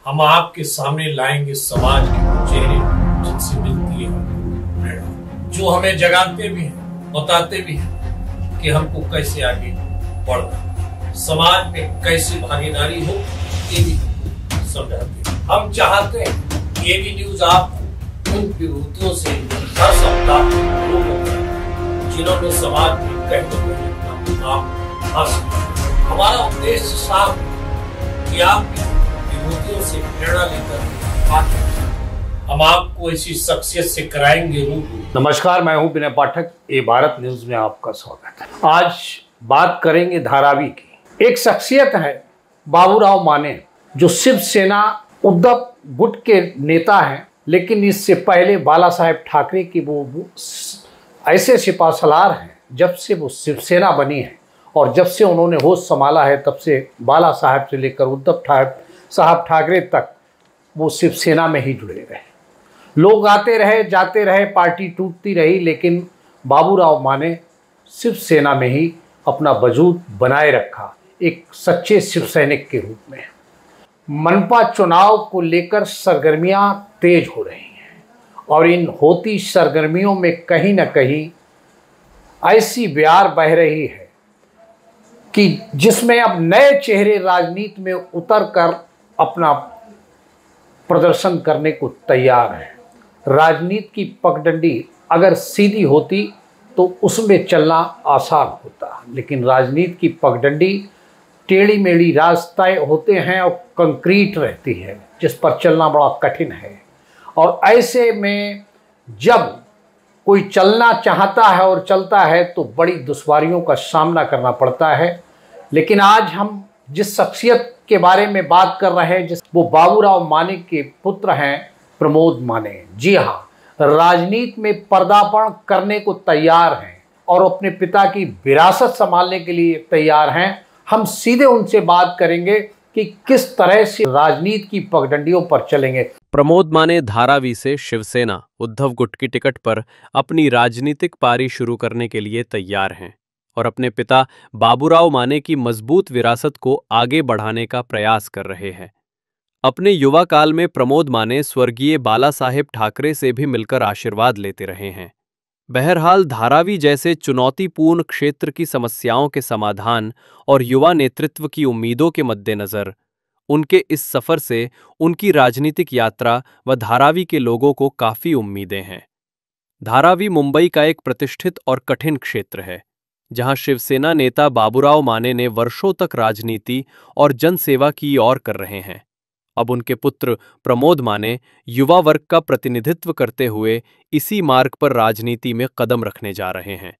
हम आपके सामने लाएंगे समाज के वो चेहरे जिनसे मिलती है हमको प्रेरणा, जो हमें जगाते भी हैं, बताते भी हैं कि हमको कैसे आगे बढ़ना, समाज में कैसी भागीदारी हो, ये भी समझाते हैं। हम चाहते हैं कि ये भी न्यूज आप उन विभूतियों से हर सप्ताह जिन्होंने समाज में कहीं न कहीं अपना मुकाम हासिल किया। हमारा उद्देश्य साफ है कि आप विभूतियों से प्रेरणा लेकर आगे हम आपको ऐसी शख्सियत से कराएंगे रूबरू। नमस्कार, मैं हूं विनय पाठक। ये भारत न्यूज में आपका स्वागत है। आज बात करेंगे धारावी की। एक शख्सियत है बाबूराव माने, जो शिवसेना उद्धव गुट के नेता हैं, लेकिन इससे पहले बाला साहेब ठाकरे की वो ऐसे सिपासलार हैं जब से वो शिवसेना बनी है, और जब से उन्होंने होश संभाला है तब से बाला साहेब से लेकर उद्धव साहब ठाकरे तक वो शिवसेना में ही जुड़े रहे। लोग आते रहे जाते रहे, पार्टी टूटती रही, लेकिन बाबूराव माने शिवसेना में ही अपना वजूद बनाए रखा, एक सच्चे शिव सैनिक के रूप में। मनपा चुनाव को लेकर सरगर्मियां तेज हो रही हैं, और इन होती सरगर्मियों में कहीं न कहीं ऐसी बयार बह रही है कि जिसमें अब नए चेहरे राजनीति में उतर कर अपना प्रदर्शन करने को तैयार हैं। राजनीति की पगडंडी अगर सीधी होती तो उसमें चलना आसान होता, लेकिन राजनीति की पगडंडी टेढ़ी मेढ़ी रास्ते होते हैं और कंक्रीट रहती है, जिस पर चलना बड़ा कठिन है। और ऐसे में जब कोई चलना चाहता है और चलता है तो बड़ी दुश्वारियों का सामना करना पड़ता है। लेकिन आज हम जिस शख्सियत के बारे में बात कर रहे हैं, वो बाबूराव माने के पुत्र हैं, प्रमोद माने। जी हाँ, राजनीति में पर्दापण करने को तैयार हैं और अपने पिता की विरासत संभालने के लिए तैयार हैं। हम सीधे उनसे बात करेंगे कि किस तरह से राजनीति की पगडंडियों पर चलेंगे। प्रमोद माने धारावी से शिवसेना उद्धव गुट की टिकट पर अपनी राजनीतिक पारी शुरू करने के लिए तैयार हैं और अपने पिता बाबूराव माने की मजबूत विरासत को आगे बढ़ाने का प्रयास कर रहे हैं। अपने युवा काल में प्रमोद माने स्वर्गीय बाला साहेब ठाकरे से भी मिलकर आशीर्वाद लेते रहे हैं। बहरहाल धारावी जैसे चुनौतीपूर्ण क्षेत्र की समस्याओं के समाधान और युवा नेतृत्व की उम्मीदों के मद्देनजर उनके इस सफर से उनकी राजनीतिक यात्रा व धारावी के लोगों को काफी उम्मीदें हैं। धारावी मुंबई का एक प्रतिष्ठित और कठिन क्षेत्र है, जहां शिवसेना नेता बाबूराव माने ने वर्षों तक राजनीति और जनसेवा की ओर कर रहे हैं। अब उनके पुत्र प्रमोद माने युवा वर्ग का प्रतिनिधित्व करते हुए इसी मार्ग पर राजनीति में कदम रखने जा रहे हैं।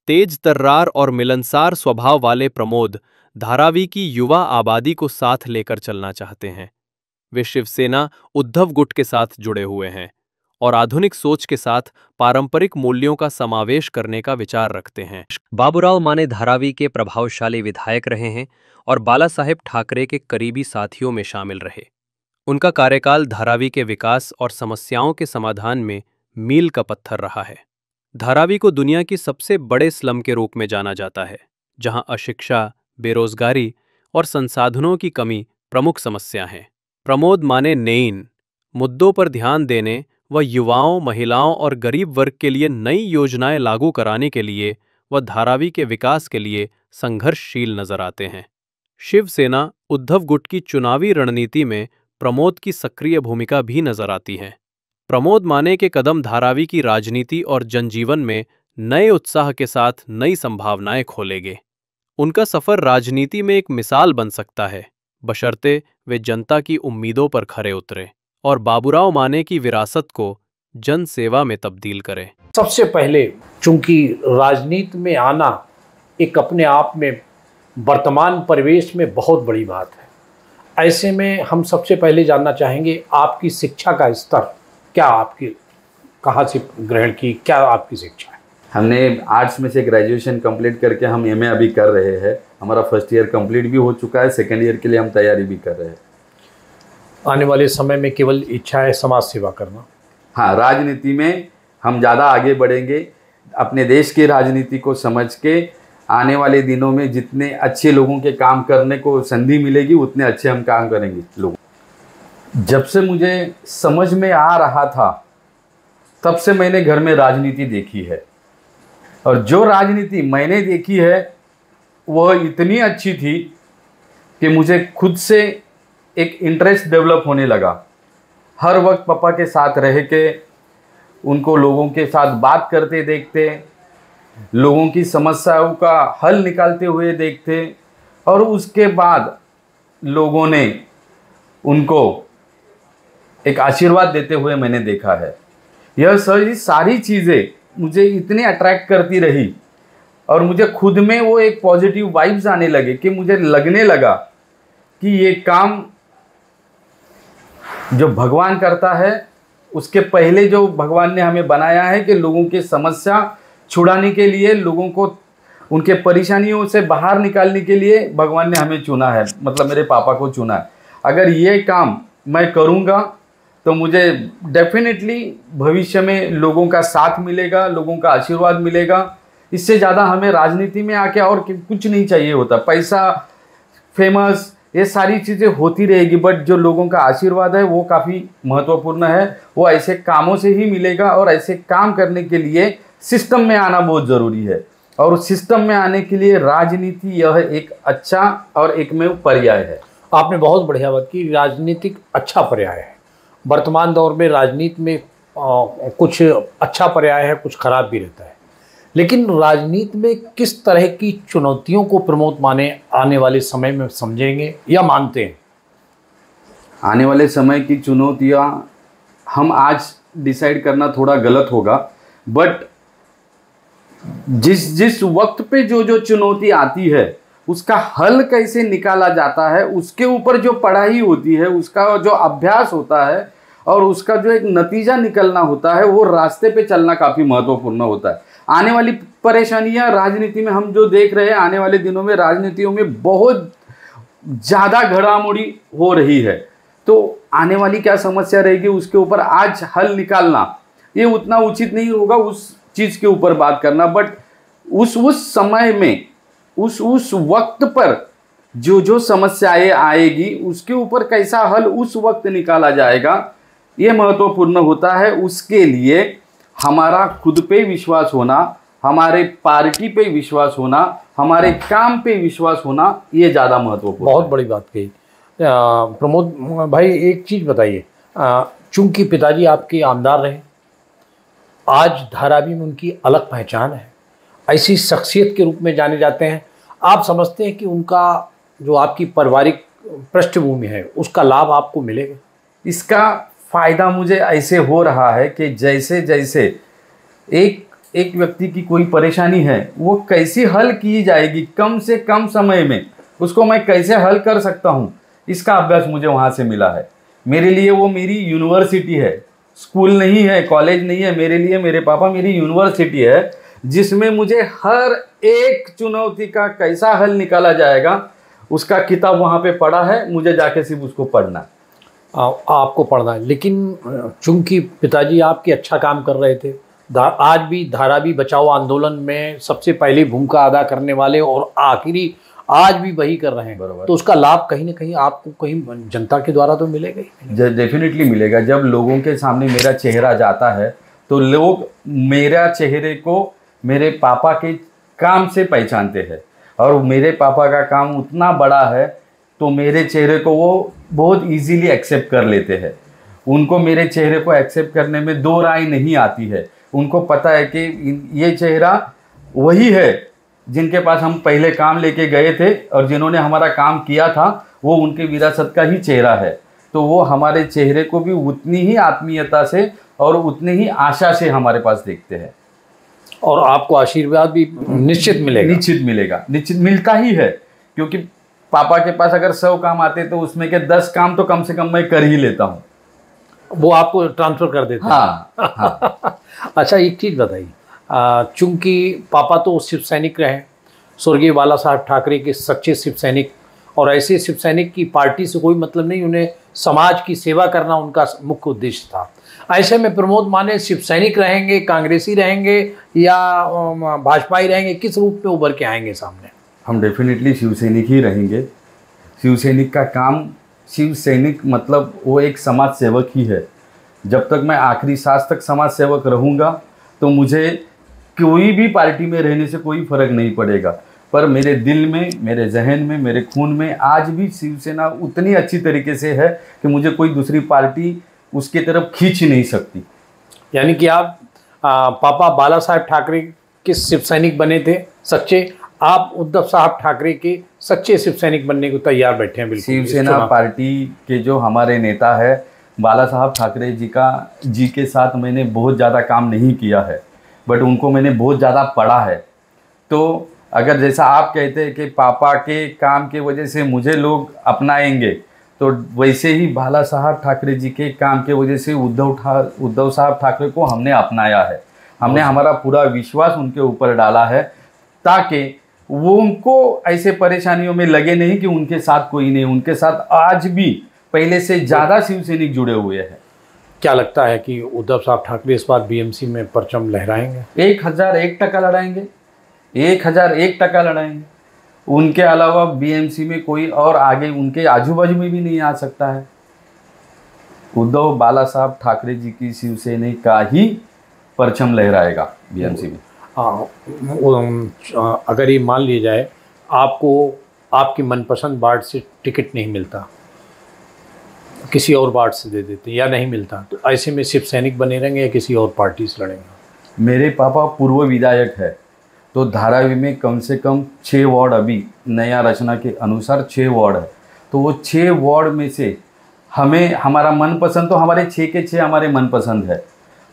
तेज तर्रार और मिलनसार स्वभाव वाले प्रमोद धारावी की युवा आबादी को साथ लेकर चलना चाहते हैं। वे शिवसेना उद्धव गुट के साथ जुड़े हुए हैं और आधुनिक सोच के साथ पारंपरिक मूल्यों का समावेश करने का विचार रखते हैं। बाबूराव माने धारावी के प्रभावशाली विधायक रहे हैं और बाला साहेब ठाकरे के करीबी साथियों में शामिल रहे। उनका कार्यकाल धारावी के विकास और समस्याओं के समाधान में मील का पत्थर रहा है। धारावी को दुनिया की सबसे बड़े स्लम के रूप में जाना जाता है, जहां अशिक्षा, बेरोजगारी और संसाधनों की कमी प्रमुख समस्या हैं। प्रमोद माने ने इन मुद्दों पर ध्यान देने व युवाओं, महिलाओं और गरीब वर्ग के लिए नई योजनाएं लागू कराने के लिए व धारावी के विकास के लिए संघर्षशील नजर आते हैं। शिवसेना उद्धव गुट की चुनावी रणनीति में प्रमोद की सक्रिय भूमिका भी नजर आती है। प्रमोद माने के कदम धारावी की राजनीति और जनजीवन में नए उत्साह के साथ नई संभावनाएं खोलेंगे। उनका सफर राजनीति में एक मिसाल बन सकता है, बशर्ते वे जनता की उम्मीदों पर खरे उतरे और बाबूराव माने की विरासत को जन सेवा में तब्दील करें। सबसे पहले चूंकि राजनीति में आना एक अपने आप में वर्तमान परिवेश में बहुत बड़ी बात है। ऐसे में हम सबसे पहले जानना चाहेंगे आपकी शिक्षा का स्तर क्या, आपकी कहाँ से ग्रहण की, क्या आपकी शिक्षा है? हमने आर्ट्स में से ग्रेजुएशन कंप्लीट करके हम एमए अभी कर रहे हैं। हमारा फर्स्ट ईयर कंप्लीट भी हो चुका है, सेकेंड ईयर के लिए हम तैयारी भी कर रहे हैं। आने वाले समय में केवल इच्छा है समाज सेवा करना? हाँ, राजनीति में हम ज़्यादा आगे बढ़ेंगे। अपने देश की राजनीति को समझ के आने वाले दिनों में जितने अच्छे लोगों के काम करने को संधि मिलेगी उतने अच्छे हम काम करेंगे लोग। जब से मुझे समझ में आ रहा था तब से मैंने घर में राजनीति देखी है, और जो राजनीति मैंने देखी है वह इतनी अच्छी थी कि मुझे खुद से एक इंटरेस्ट डेवलप होने लगा। हर वक्त पापा के साथ रह के उनको लोगों के साथ बात करते देखते, लोगों की समस्याओं का हल निकालते हुए देखते, और उसके बाद लोगों ने उनको एक आशीर्वाद देते हुए मैंने देखा है। यह सारी चीज़ें मुझे इतनी अट्रैक्ट करती रही, और मुझे खुद में वो एक पॉजिटिव वाइब्स आने लगे कि मुझे लगने लगा कि ये काम जो भगवान करता है, उसके पहले जो भगवान ने हमें बनाया है कि लोगों की समस्या छुड़ाने के लिए, लोगों को उनके परेशानियों से बाहर निकालने के लिए भगवान ने हमें चुना है, मतलब मेरे पापा को चुना है। अगर ये काम मैं करूँगा तो मुझे डेफिनेटली भविष्य में लोगों का साथ मिलेगा, लोगों का आशीर्वाद मिलेगा। इससे ज़्यादा हमें राजनीति में आके और कुछ नहीं चाहिए होता। पैसा, फेमस, ये सारी चीज़ें होती रहेगी, बट जो लोगों का आशीर्वाद है वो काफ़ी महत्वपूर्ण है। वो ऐसे कामों से ही मिलेगा, और ऐसे काम करने के लिए सिस्टम में आना बहुत ज़रूरी है, और उस सिस्टम में आने के लिए राजनीति यह एक अच्छा और एकमेव पर्याय है। आपने बहुत बढ़िया बात की, राजनीतिक अच्छा पर्याय है। वर्तमान दौर में राजनीति में कुछ अच्छा पर्याय है, कुछ खराब भी रहता है, लेकिन राजनीति में किस तरह की चुनौतियों को प्रमोद माने आने वाले समय में समझेंगे या मानते हैं? आने वाले समय की चुनौतियां हम आज डिसाइड करना थोड़ा गलत होगा, बट जिस वक्त पे जो चुनौती आती है उसका हल कैसे निकाला जाता है, उसके ऊपर जो पढ़ाई होती है, उसका जो अभ्यास होता है, और उसका जो एक नतीजा निकलना होता है, वो रास्ते पे चलना काफ़ी महत्वपूर्ण होता है। आने वाली परेशानियां राजनीति में हम जो देख रहे हैं, आने वाले दिनों में राजनीतियों में बहुत ज़्यादा घड़ामुड़ी हो रही है, तो आने वाली क्या समस्या रहेगी उसके ऊपर आज हल निकालना ये उतना उचित नहीं होगा, उस चीज़ के ऊपर बात करना। बट उस समय में उस वक्त पर जो समस्याएं आएगी उसके ऊपर कैसा हल उस वक्त निकाला जाएगा, ये महत्वपूर्ण होता है। उसके लिए हमारा खुद पे विश्वास होना, हमारे पार्टी पे विश्वास होना, हमारे काम पे विश्वास होना, ये ज़्यादा महत्वपूर्ण। बहुत बड़ी बात कही प्रमोद भाई। एक चीज़ बताइए, चूंकि पिताजी आपके आमदार रहे, आज धारावी में उनकी अलग पहचान है, ऐसी शख्सियत के रूप में जाने जाते हैं। आप समझते हैं कि उनका जो आपकी पारिवारिक पृष्ठभूमि है उसका लाभ आपको मिलेगा? इसका फ़ायदा मुझे ऐसे हो रहा है कि जैसे जैसे एक व्यक्ति की कोई परेशानी है वो कैसे हल की जाएगी, कम से कम समय में उसको मैं कैसे हल कर सकता हूँ, इसका अभ्यास मुझे वहाँ से मिला है। मेरे लिए वो मेरी यूनिवर्सिटी है, स्कूल नहीं है, कॉलेज नहीं है। मेरे लिए मेरे पापा मेरी यूनिवर्सिटी है, जिसमें मुझे हर एक चुनौती का कैसा हल निकाला जाएगा उसका किताब वहाँ पे पढ़ा है। मुझे जाके सिर्फ उसको पढ़ना है। आपको पढ़ना है, लेकिन चूंकि पिताजी आपके अच्छा काम कर रहे थे, आज भी धारावी बचाओ आंदोलन में सबसे पहली भूमिका अदा करने वाले और आखिरी आज भी वही कर रहे हैं, तो उसका लाभ कहीं ना कहीं आपको कहीं जनता के द्वारा तो मिलेगा ही। डेफिनेटली मिलेगा। जब लोगों के सामने मेरा चेहरा जाता है तो लोग मेरा चेहरे को मेरे पापा के काम से पहचानते हैं, और मेरे पापा का काम उतना बड़ा है तो मेरे चेहरे को वो बहुत इजीली एक्सेप्ट कर लेते हैं। उनको मेरे चेहरे को एक्सेप्ट करने में दो राय नहीं आती है। उनको पता है कि ये चेहरा वही है जिनके पास हम पहले काम लेके गए थे, और जिन्होंने हमारा काम किया था वो उनके विरासत का ही चेहरा है। तो वो हमारे चेहरे को भी उतनी ही आत्मीयता से और उतनी ही आशा से हमारे पास देखते हैं, और आपको आशीर्वाद भी निश्चित मिलेगा। निश्चित मिलेगा, निश्चित मिलता ही है, क्योंकि पापा के पास अगर 100 काम आते तो उसमें के 10 काम तो कम से कम मैं कर ही लेता हूँ। वो आपको ट्रांसफर कर देते हैं। हाँ। अच्छा, एक चीज़ बताइए, चूंकि पापा तो शिव सैनिक रहे, स्वर्गीय बाला साहब ठाकरे के सच्चे शिव सैनिक, और ऐसे शिव सैनिक की पार्टी से कोई मतलब नहीं, उन्हें समाज की सेवा करना उनका मुख्य उद्देश्य था। ऐसे में प्रमोद माने शिव सैनिक रहेंगे, कांग्रेसी रहेंगे या भाजपाई रहेंगे, किस रूप में उभर के आएंगे सामने? हम डेफिनेटली शिव सैनिक ही रहेंगे। शिव सैनिक का काम शिव सैनिक मतलब वो एक समाज सेवक ही है। जब तक मैं आखिरी सांस तक समाज सेवक रहूँगा तो मुझे कोई भी पार्टी में रहने से कोई फर्क नहीं पड़ेगा। पर मेरे दिल में, मेरे जहन में, मेरे खून में आज भी शिवसेना उतनी अच्छी तरीके से है कि मुझे कोई दूसरी पार्टी उसकी तरफ खींच नहीं सकती। यानी कि आप पापा बाला साहब ठाकरे के शिव सैनिक बने थे सच्चे, आप उद्धव साहब ठाकरे के सच्चे शिव सैनिक बनने को तैयार बैठे हैं। बिल्कुल शिवसेना पार्टी के जो हमारे नेता है बाला साहब ठाकरे जी के साथ मैंने बहुत ज़्यादा काम नहीं किया है, बट उनको मैंने बहुत ज़्यादा पढ़ा है। तो अगर जैसा आप कहते हैं कि पापा के काम के वजह से मुझे लोग अपनाएंगे, तो वैसे ही बाला साहब ठाकरे जी के काम के वजह से उद्धव साहब ठाकरे को हमने अपनाया है। हमने हमारा पूरा विश्वास उनके ऊपर डाला है ताकि वो उनको ऐसे परेशानियों में लगे नहीं कि उनके साथ कोई नहीं। उनके साथ आज भी पहले से ज़्यादा शिव सैनिक जुड़े हुए हैं। क्या लगता है कि उद्धव साहब ठाकरे इस बार बीएमसी में परचम लहराएंगे? 1001% लड़ाएंगे, 1001% लड़ाएंगे। उनके अलावा बीएमसी में कोई और आगे उनके आजू बाजू में भी नहीं आ सकता है। उद्धव बाला साहब ठाकरे जी की शिवसेना का ही परचम लहराएगा बीएमसी में। अगर ये मान लिया जाए आपको आपकी मनपसंद वार्ड से टिकट नहीं मिलता, किसी और वार्ड से दे देते या नहीं मिलता, तो ऐसे में शिव सैनिक बने रहेंगे या किसी और पार्टी से लड़ेंगे? मेरे पापा पूर्व विधायक है, तो धारावी में कम से कम 6 वार्ड अभी नया रचना के अनुसार 6 वार्ड है। तो वो 6 वार्ड में से हमें हमारा मनपसंद, तो हमारे 6 के 6 हमारे मनपसंद है।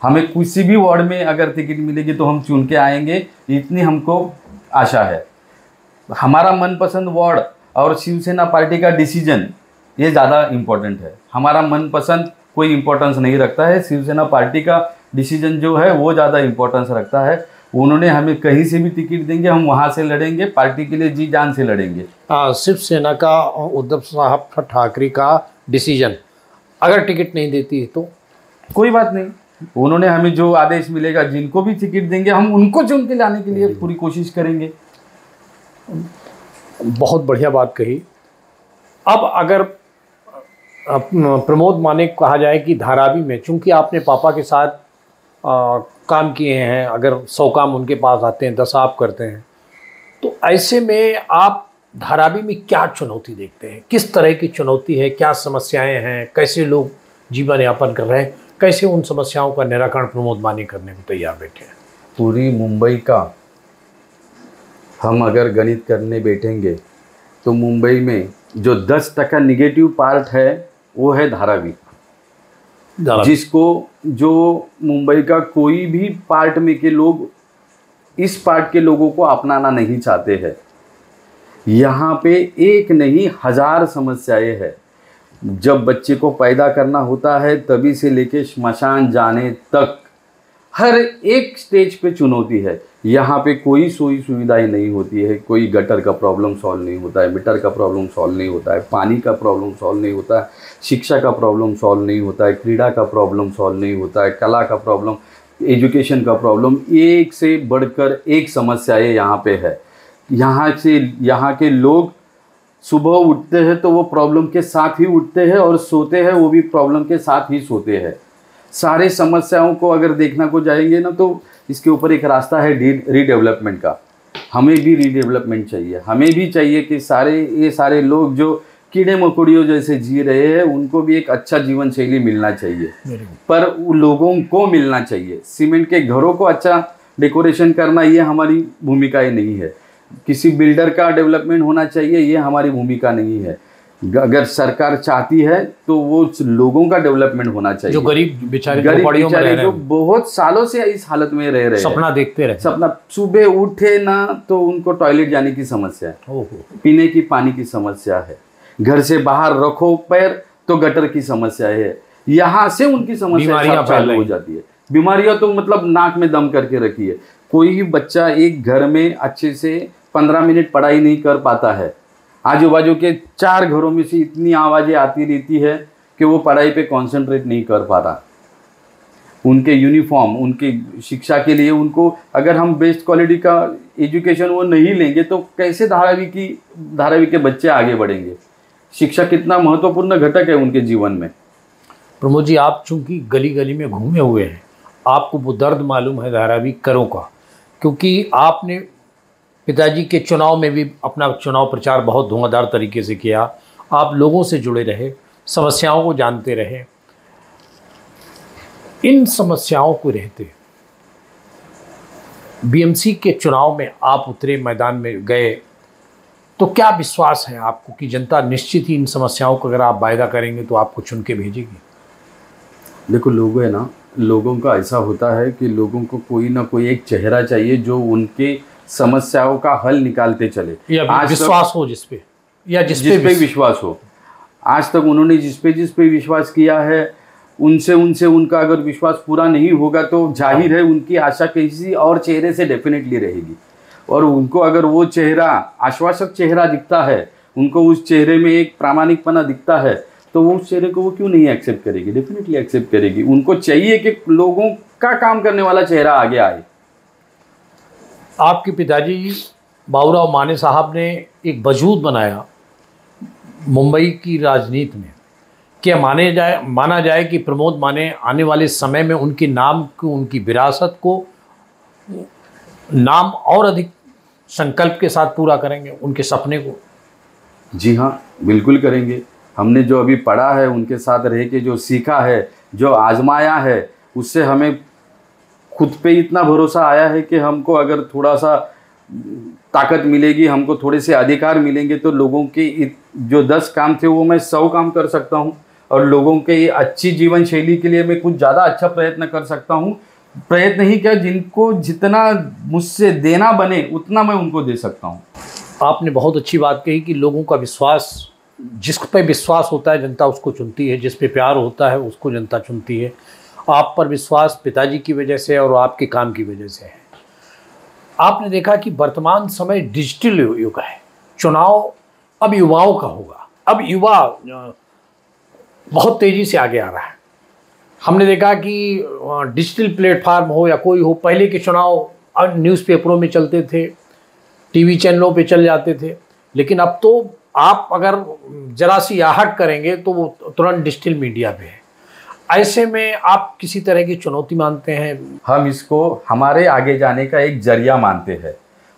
हमें किसी भी वार्ड में अगर टिकट मिलेगी तो हम चुन के आएंगे, इतनी हमको आशा है। हमारा मनपसंद वार्ड और शिवसेना पार्टी का डिसीजन ये ज़्यादा इम्पोर्टेंट है। हमारा मनपसंद कोई इम्पोर्टेंस नहीं रखता है, शिवसेना पार्टी का डिसीजन जो है वो ज़्यादा इम्पोर्टेंस रखता है। उन्होंने हमें कहीं से भी टिकट देंगे, हम वहाँ से लड़ेंगे, पार्टी के लिए जी जान से लड़ेंगे। शिवसेना का उद्धव साहब ठाकरे का डिसीजन अगर टिकट नहीं देती है तो कोई बात नहीं, उन्होंने हमें जो आदेश मिलेगा, जिनको भी टिकट देंगे हम उनको चुन के लाने के लिए पूरी कोशिश करेंगे। बहुत बढ़िया बात कही। अब अगर प्रमोद माने कहा जाए कि धारावी में, चूंकि आपने पापा के साथ काम किए हैं, अगर 100 काम उनके पास आते हैं 10 आप करते हैं, तो ऐसे में आप धारावी में क्या चुनौती देखते हैं? किस तरह की चुनौती है, क्या समस्याएं हैं, कैसे लोग जीवन यापन कर रहे हैं, कैसे उन समस्याओं का निराकरण प्रमोद माने करने को तैयार बैठे हैं? पूरी मुंबई का हम अगर गणित करने बैठेंगे तो मुंबई में जो 10% निगेटिव पार्ट है वो है धारावी, जिसको जो मुंबई का कोई भी पार्ट में के लोग इस पार्ट के लोगों को अपनाना नहीं चाहते हैं। यहाँ पे एक नहीं 1000 समस्याएं हैं। जब बच्चे को पैदा करना होता है तभी से लेके श्मशान जाने तक हर एक स्टेज पे चुनौती है। यहाँ पे कोई सुविधाएं नहीं होती है, कोई गटर का प्रॉब्लम सॉल्व नहीं होता है, मीटर का प्रॉब्लम सॉल्व नहीं होता है, पानी का प्रॉब्लम सॉल्व नहीं होता है, शिक्षा का प्रॉब्लम सॉल्व नहीं होता है, क्रीड़ा का प्रॉब्लम सॉल्व नहीं होता है, कला का प्रॉब्लम, एजुकेशन का प्रॉब्लम, एक से बढ़कर एक समस्याएं यहाँ पे है। यहाँ के लोग सुबह उठते हैं तो वो प्रॉब्लम के साथ ही उठते हैं और सोते हैं वो भी प्रॉब्लम के साथ ही सोते हैं। सारे समस्याओं को अगर देखना को जाएंगे ना तो इसके ऊपर एक रास्ता है रीडेवलपमेंट का। हमें भी रीडेवलपमेंट चाहिए, हमें भी चाहिए कि ये सारे लोग जो कीड़े मकोड़ियों जैसे जी रहे हैं उनको भी एक अच्छा जीवन शैली मिलना चाहिए, पर उन लोगों को मिलना चाहिए। सीमेंट के घरों को अच्छा डेकोरेशन करना ये हमारी भूमिकाएं नहीं है, किसी बिल्डर का डेवलपमेंट होना चाहिए ये हमारी भूमिका नहीं है। अगर सरकार चाहती है तो वो लोगों का डेवलपमेंट होना चाहिए। जो गरीब बेचारे जो बहुत सालों से इस हालत में रह रहे सपना देखते रहे, सपना सुबह उठे ना तो उनको टॉयलेट जाने की समस्या है, पीने की पानी की समस्या है, घर से बाहर रखो पैर तो गटर की समस्या है, यहाँ से उनकी समस्या चालू हो जाती है। बीमारियां तो मतलब नाक में दम करके रखी है। कोई भी बच्चा एक घर में अच्छे से 15 मिनट पढ़ाई नहीं कर पाता है, आजू बाजू के 4 घरों में से इतनी आवाज़ें आती रहती है कि वो पढ़ाई पे कंसंट्रेट नहीं कर पाता। उनके यूनिफॉर्म, उनकी शिक्षा के लिए उनको अगर हम बेस्ट क्वालिटी का एजुकेशन वो नहीं लेंगे तो कैसे धारावी के बच्चे आगे बढ़ेंगे। शिक्षा कितना महत्वपूर्ण घटक है उनके जीवन में। प्रमोद जी, आप चूंकि गली गली में घूमे हुए हैं, आपको वो दर्द मालूम है धारावी करों का, क्योंकि आपने पिताजी के चुनाव में भी अपना चुनाव प्रचार बहुत धुआंधार तरीके से किया। आप लोगों से जुड़े रहे, समस्याओं को जानते रहे। इन समस्याओं को रहते बीएमसी के चुनाव में आप उतरे, मैदान में गए, तो क्या विश्वास है आपको कि जनता निश्चित ही इन समस्याओं को अगर आप वायदा करेंगे तो आपको चुन के भेजेगी? देखो, लोग है ना, लोगों का ऐसा होता है कि लोगों को कोई ना कोई एक चेहरा चाहिए जो उनके समस्याओं का हल निकालते चले, या विश्वास हो जिस पे, या जिस पे विश्वास हो। आज तक उन्होंने जिस पे विश्वास किया है, उनसे उनका अगर विश्वास पूरा नहीं होगा तो जाहिर है उनकी आशा किसी और चेहरे से डेफिनेटली रहेगी। और उनको अगर वो चेहरा, आश्वासक चेहरा दिखता है, उनको उस चेहरे में एक प्रामाणिकपना दिखता है, तो वो उस चेहरे को वो क्यों नहीं एक्सेप्ट करेगी? डेफिनेटली एक्सेप्ट करेगी। उनको चाहिए कि लोगों का काम करने वाला चेहरा आगे आए। आपके पिताजी बाबूराव माने साहब ने एक वजूद बनाया मुंबई की राजनीति में। क्या माना जाए कि प्रमोद माने आने वाले समय में उनके नाम को, उनकी विरासत को नाम और अधिक संकल्प के साथ पूरा करेंगे, उनके सपने को? जी हाँ, बिल्कुल करेंगे। हमने जो अभी पढ़ा है, उनके साथ रह के जो सीखा है, जो आजमाया है, उससे हमें खुद पे इतना भरोसा आया है कि हमको अगर थोड़ा सा ताकत मिलेगी, हमको थोड़े से अधिकार मिलेंगे, तो लोगों के जो 10 काम थे वो मैं 100 काम कर सकता हूँ। और लोगों के अच्छी जीवन शैली के लिए मैं कुछ ज़्यादा अच्छा प्रयत्न कर सकता हूँ। प्रयत्न ही क्या, जिनको जितना मुझसे देना बने उतना मैं उनको दे सकता हूँ। आपने बहुत अच्छी बात कही कि लोगों का विश्वास, जिस पे विश्वास होता है जनता उसको चुनती है, जिस पे प्यार होता है उसको जनता चुनती है। आप पर विश्वास पिताजी की वजह से और आपके काम की वजह से है। आपने देखा कि वर्तमान समय डिजिटल युग है, चुनाव अब युवाओं का होगा। अब युवा बहुत तेज़ी से आगे आ रहा है। हमने देखा कि डिजिटल प्लेटफार्म हो या कोई हो, पहले के चुनाव न्यूज़पेपरों में चलते थे, टीवी चैनलों पे चल जाते थे, लेकिन अब तो आप अगर जरा सी आहट करेंगे तो वो तुरंत डिजिटल मीडिया पे है। ऐसे में आप किसी तरह की चुनौती मानते हैं? हम इसको हमारे आगे जाने का एक जरिया मानते हैं।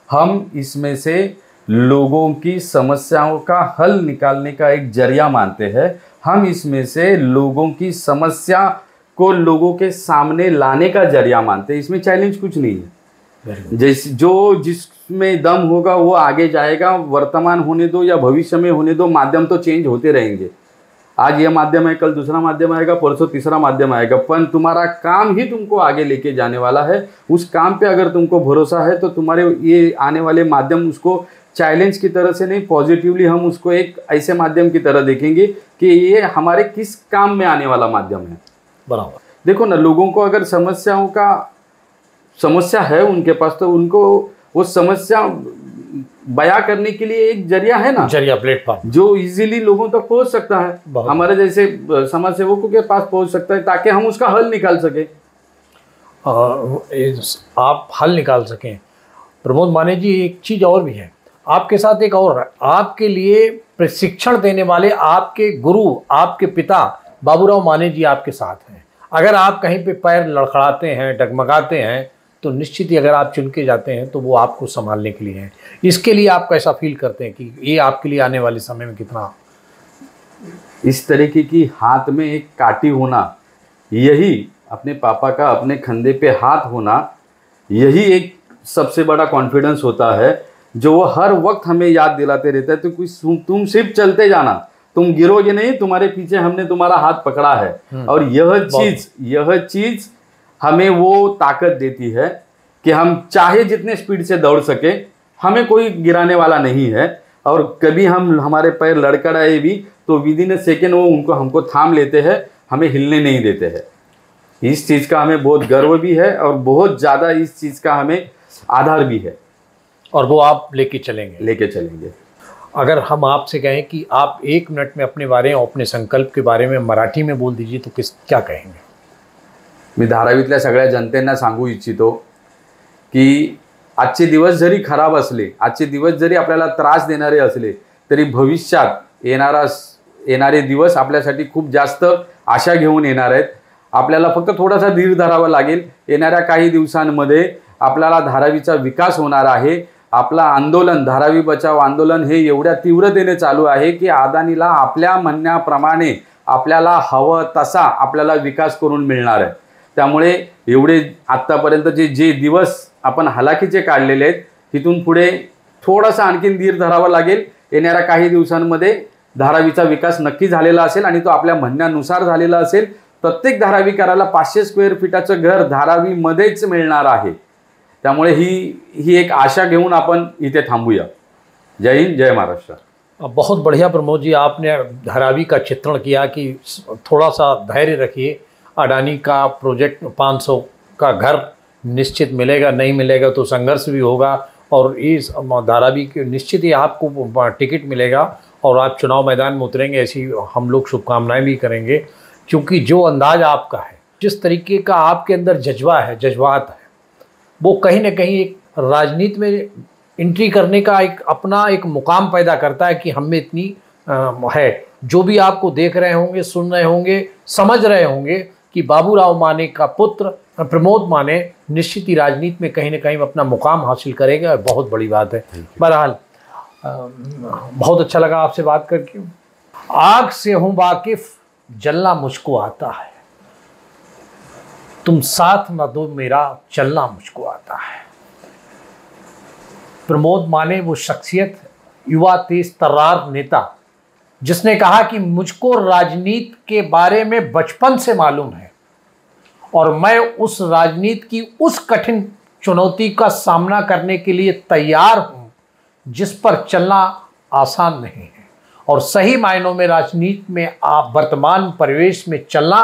हम इसमें से लोगों की समस्याओं का हल निकालने का एक जरिया मानते हैं। हम इसमें से लोगों की समस्या को लोगों के सामने लाने का जरिया मानते हैं। इसमें चैलेंज कुछ नहीं है। जिसमें दम होगा वो आगे जाएगा। वर्तमान होने दो या भविष्य में होने दो, माध्यम तो चेंज होते रहेंगे। आज ये माध्यम है, कल दूसरा माध्यम आएगा, परसों तीसरा माध्यम आएगा, पर तुम्हारा काम ही तुमको आगे लेके जाने वाला है। उस काम पे अगर तुमको भरोसा है तो तुम्हारे ये आने वाले माध्यम उसको चैलेंज की तरह से नहीं, पॉजिटिवली हम उसको एक ऐसे माध्यम की तरह देखेंगे कि ये हमारे किस काम में आने वाला माध्यम है। बराबर। देखो ना, लोगों को अगर समस्या है उनके पास, तो उनको वो समस्या बयां करने के लिए एक जरिया है ना, जरिया, प्लेटफॉर्म जो इजीली लोगों तक पहुंच सकता है, हमारे जैसे समाज सेवकों के पास पहुंच सकता है, ताकि हम उसका हल निकाल सके। आप हल निकाल सकें। प्रमोद माने जी, एक चीज़ और भी है आपके साथ, एक और आपके लिए प्रशिक्षण देने वाले आपके गुरु, आपके पिता बाबूराव माने जी आपके साथ हैं। अगर आप कहीं पे पैर लड़खड़ाते हैं, डगमगाते हैं, तो निश्चित ही अगर आप चुन के जाते हैं तो वो आपको संभालने के लिए हैं। इसके लिए आप कैसा फील करते हैं कि ये आपके लिए आने वाले समय में कितना? इस तरीके की हाथ में एक काटी होना, यही अपने पापा का अपने कंधे पे हाथ होना, यही एक सबसे बड़ा कॉन्फिडेंस होता है, जो वो हर वक्त हमें याद दिलाते रहता है। तो कुछ तुम सिर्फ चलते जाना, तुम गिरोगे नहीं, तुम्हारे पीछे हमने तुम्हारा हाथ पकड़ा है। और यह चीज हमें वो ताकत देती है कि हम चाहे जितने स्पीड से दौड़ सके, हमें कोई गिराने वाला नहीं है। और कभी हमारे पैर लड़खड़ाए भी तो विद इन अ सेकेंड वो हमको थाम लेते हैं, हमें हिलने नहीं देते हैं। इस चीज़ का हमें बहुत गर्व भी है और बहुत ज़्यादा इस चीज़ का हमें आधार भी है। और वो आप लेके चलेंगे। अगर हम आपसे कहें कि आप 1 मिनट में अपने बारे में, अपने संकल्प के बारे में मराठी में बोल दीजिए, तो क्या कहेंगे? मी धारावीतल्या सगळ्या जनतेंना सांगू इच्छितो की आजचे दिवस जरी खराब असले, आजचे दिवस जरी आपल्याला त्रास देणारे असले, तरी भविष्यात येणारे दिवस आपल्यासाठी खूप जास्त आशा घेऊन येणार आहेत. आपल्याला फक्त थोडासा धीर धरावा लागेल. येणाऱ्या काही दिवसांमध्ये आपल्याला धारावीचा विकास होणार आहे. आपला आंदोलन, धारावी बचाव आंदोलन हे एवढ्या तीव्रतेने चालू आहे की अदानीला आपल्या म्हणण्याप्रमाणे आपल्याला हवं तसा आपल्याला विकास करून मिळणार आहे. त्यामुळे एवढे आत्तापर्यंत जे दिवस आपण हलाखीचे काढलेले आहेत, तिथून पुढे थोडासा आणखीन धीर धरावा लागेल. येणाऱ्या काही दिवसांमध्ये धारावीचा विकास नक्की झालेला असेल आणि तो आपल्या म्हणण्यानुसार झालेला असेल. प्रत्येक धारावीकराला 500 स्क्वेअर फीटाचं घर धारावीमध्येच मिळणार आहे. त्यामुळे ही एक आशा घेऊन आपण इथे थांबूया. जय हिंद, जय महाराष्ट्र. बहुत बढ़िया प्रमोद जी, आपने धारावी का चित्रण किया कि थोड़ा सा धैर्य रखिए. अडानी का प्रोजेक्ट 500 का घर निश्चित मिलेगा, नहीं मिलेगा तो संघर्ष भी होगा और इस धारावी के निश्चित ही आपको टिकट मिलेगा और आप चुनाव मैदान में उतरेंगे, ऐसी हम लोग शुभकामनाएं भी करेंगे. क्योंकि जो अंदाज आपका है, जिस तरीके का आपके अंदर जज्बात है, वो कहीं ना कहीं एक राजनीति में एंट्री करने का अपना एक मुकाम पैदा करता है कि हम में इतनी है. जो भी आपको देख रहे होंगे, सुन रहे होंगे, समझ रहे होंगे कि बाबूराव माने का पुत्र प्रमोद माने निश्चित ही राजनीति में कहीं ना कहीं अपना मुकाम हासिल करेगा. बहुत बड़ी बात है. बहरहाल बहुत अच्छा लगा आपसे बात करके. आग से हूँ वाकिफ, जलना मुझको आता है, तुम साथ न दो मेरा चलना मुझको आता है. प्रमोद माने वो शख्सियत, युवा तेज तर्रार नेता, जिसने कहा कि मुझको राजनीति के बारे में बचपन से मालूम है और मैं उस राजनीति की उस कठिन चुनौती का सामना करने के लिए तैयार हूं जिस पर चलना आसान नहीं है. और सही मायनों में राजनीति में आप वर्तमान परिवेश में चलना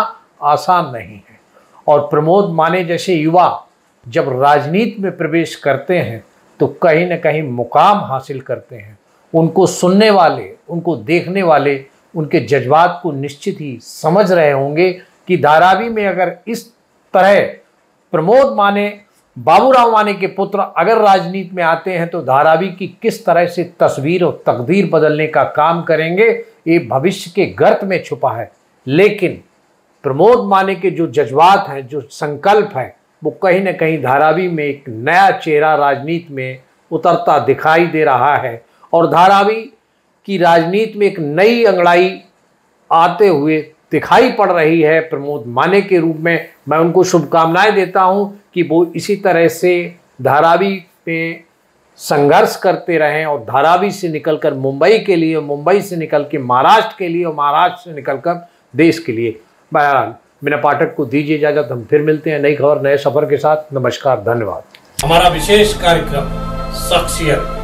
आसान नहीं है. और प्रमोद माने जैसे युवा जब राजनीति में प्रवेश करते हैं तो कहीं न कहीं मुकाम हासिल करते हैं. उनको सुनने वाले, उनको देखने वाले उनके जज्बात को निश्चित ही समझ रहे होंगे कि धारावी में अगर इस तरह प्रमोद माने, बाबूराव माने के पुत्र अगर राजनीति में आते हैं तो धारावी की किस तरह से तस्वीर और तकदीर बदलने का काम करेंगे, ये भविष्य के गर्त में छुपा है. लेकिन प्रमोद माने के जो जज्बात हैं, जो संकल्प है, वो कहीं न कहीं धारावी में एक नया चेहरा राजनीति में उतरता दिखाई दे रहा है. और धारावी की राजनीति में एक नई अंगड़ाई आते हुए दिखाई पड़ रही है प्रमोद माने के रूप में. मैं उनको शुभकामनाएं देता हूं कि वो इसी तरह से धारावी में संघर्ष करते रहें और धारावी से निकलकर मुंबई के लिए, मुंबई से निकल के महाराष्ट्र के लिए और महाराष्ट्र से निकलकर देश के लिए. बहरहाल बिना पाठक को दीजिए इजाजत. हम फिर मिलते हैं नई खबर, नए सफर के साथ. नमस्कार, धन्यवाद. हमारा विशेष कार्यक्रम शख्सियत